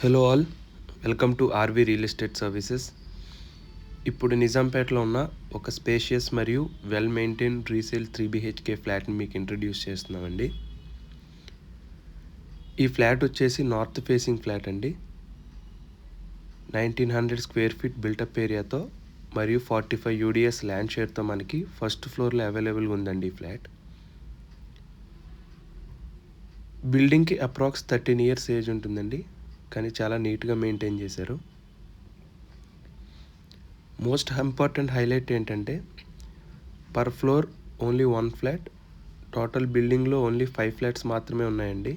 Hello all, welcome to RV real estate services. ఇప్పుడు నిజాంపేటలో ఉన్న ఒక స్పేషియస్ మరియు వెల్ మెయింటైన్ రీసేల్ 3 BHK ఫ్లాట్ని మీకు ఇంట్రడ్యూస్ చేస్తున్నామండి. ఈ ఫ్లాట్ వచ్చేసి నార్త్ ఫేసింగ్ ఫ్లాట్ అండి. 1900 స్క్వేర్ ఫీట్ బిల్టప్ ఏరియాతో మరియు 45 UDS ల్యాండ్ షేర్తో మనకి ఫస్ట్ ఫ్లోర్లో అవైలబుల్గా ఉందండి ఈ ఫ్లాట్. బిల్డింగ్కి అప్రాక్స్ 13 years ఏజ్ ఉంటుందండి, కానీ చాలా నీట్గా మెయింటైన్ చేశారు. మోస్ట్ ఇంపార్టెంట్ హైలైట్ ఏంటంటే per floor only 1 flat, total బిల్డింగ్లో ఓన్లీ 5 ఫ్లాట్స్ మాత్రమే ఉన్నాయండి.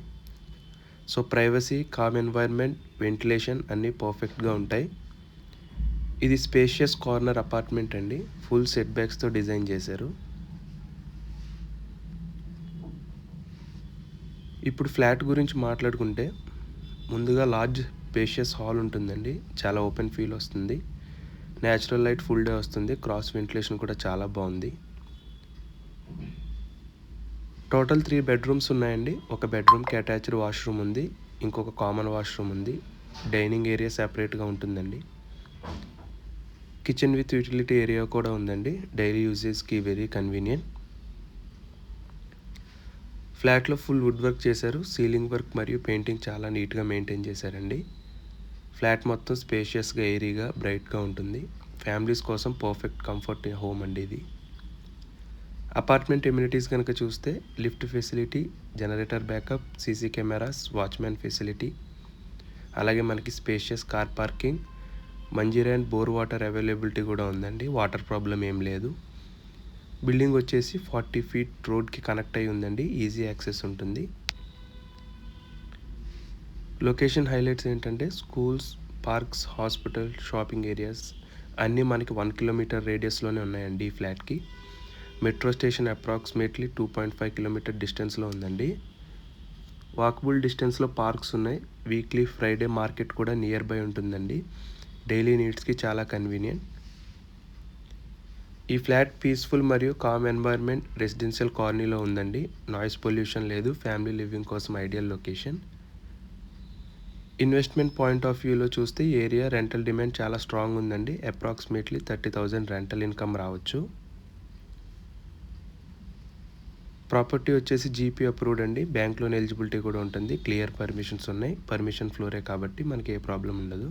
So privacy, calm environment, ventilation అన్నీ పర్ఫెక్ట్గా ఉంటాయి. ఇది స్పేషియస్ కార్నర్ అపార్ట్మెంట్ అండి, ఫుల్ సెట్ బ్యాక్స్తో డిజైన్ చేశారు. ఇప్పుడు ఫ్లాట్ గురించి మాట్లాడుకుంటే ముందుగా లార్జ్ స్పేషియస్ హాల్ ఉంటుందండి, చాలా ఓపెన్ ఫీల్ వస్తుంది. న్యాచురల్ లైట్ ఫుల్ డే వస్తుంది, క్రాస్ వెంటిలేషన్ కూడా చాలా బాగుంది. టోటల్ 3 బెడ్రూమ్స్ ఉన్నాయండి. ఒక బెడ్రూమ్కి అటాచ్డ్ వాష్రూమ్ ఉంది, ఇంకొక కామన్ వాష్రూమ్ ఉంది. డైనింగ్ ఏరియా సెపరేట్గా ఉంటుందండి. కిచెన్ విత్ యూటిలిటీ ఏరియా కూడా ఉందండి, డైలీ యూజెస్కి వెరీ కన్వీనియంట్. ఫ్లాట్లో ఫుల్ వుడ్ వర్క్ చేశారు, సీలింగ్ వర్క్ మరియు పెయింటింగ్ చాలా నీట్గా మెయింటైన్ చేశారండి. ఫ్లాట్ మొత్తం స్పేషియస్గా, ఏరీగా, బ్రైట్గా ఉంటుంది. ఫ్యామిలీస్ కోసం పర్ఫెక్ట్ కంఫర్ట్ హోమ్ అండి ఇది. అపార్ట్మెంట్ ఎమ్యూనిటీస్ కనుక చూస్తే lift facility, generator backup, CC cameras, watchman facility, అలాగే మనకి spacious car parking, Manjira and bore water availability కూడా ఉందండి. వాటర్ ప్రాబ్లం ఏం లేదు. బిల్డింగ్ వచ్చేసి 40 feet రోడ్కి కనెక్ట్ అయి ఉందండి, ఈజీ యాక్సెస్ ఉంటుంది. లొకేషన్ హైలైట్స్ ఏంటంటే schools, parks, hospital, shopping areas అన్నీ మనకి 1 kilometer రేడియస్లోనే ఉన్నాయండి ఈ ఫ్లాట్కి. మెట్రో స్టేషన్ అప్రాక్సిమేట్లీ 2.5 kilometer డిస్టెన్స్లో ఉందండి. వాకబుల్ డిస్టెన్స్లో పార్క్స్ ఉన్నాయి. వీక్లీ ఫ్రైడే మార్కెట్ కూడా నియర్ బై ఉంటుందండి. డైలీ నీడ్స్కి చాలా కన్వీనియంట్. ఈ ఫ్లాట్ పీస్ఫుల్ మరియు కామ్ ఎన్వైర్న్మెంట్ రెసిడెన్షియల్ కాలనీలో ఉందండి. నాయిస్ పొల్యూషన్ లేదు, ఫ్యామిలీ లివింగ్ కోసం ideal location. Investment point of వ్యూలో చూస్తే ఏరియా రెంటల్ డిమాండ్ చాలా స్ట్రాంగ్ ఉందండి. అప్రాక్సిమేట్లీ 30,000 రెంటల్ ఇన్కమ్ రావచ్చు. ప్రాపర్టీ వచ్చేసి జీపీ అప్రూవ్డ్ అండి, బ్యాంక్ లోన్ ఎలిజిబిలిటీ కూడా ఉంటుంది. క్లియర్ పర్మిషన్స్ ఉన్నాయి, పర్మిషన్ ఫ్లోరే కాబట్టి మనకి ఏ ప్రాబ్లం ఉండదు.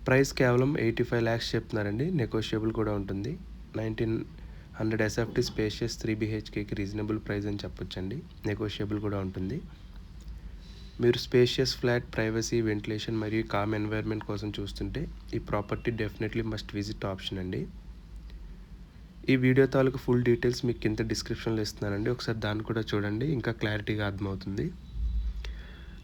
ప్రైస్ కేవలం 85 lakhs చెప్తున్నారండి, నెగోషియబుల్ కూడా ఉంటుంది. 1900 SFT స్పేషియస్ 3 BHKకి రీజనబుల్ ప్రైస్ అని చెప్పొచ్చండి, నెగోషియబుల్ కూడా ఉంటుంది. మీరు స్పేషియస్ ఫ్లాట్, ప్రైవసీ, వెంటిలేషన్ మరియు కామ్ ఎన్వైర్న్మెంట్ కోసం చూస్తుంటే ఈ property definitely must visit option అండి. ఈ వీడియో తాలూకు ఫుల్ డీటెయిల్స్ మీకు కింద డిస్క్రిప్షన్లో ఇస్తున్నానండి, ఒకసారి దాన్ని కూడా చూడండి, ఇంకా క్లారిటీగా అర్థమవుతుంది.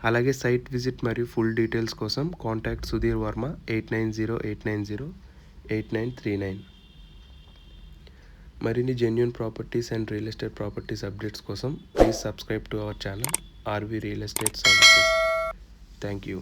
అలాగే సైట్ విజిట్ మరియు ఫుల్ డీటెయిల్స్ కోసం కాంటాక్ట్ సుధీర్ వర్మ 8908908939. మరిన్ని genuine properties and real estate properties updates కోసం please subscribe to our channel RV real estate services. Thank you.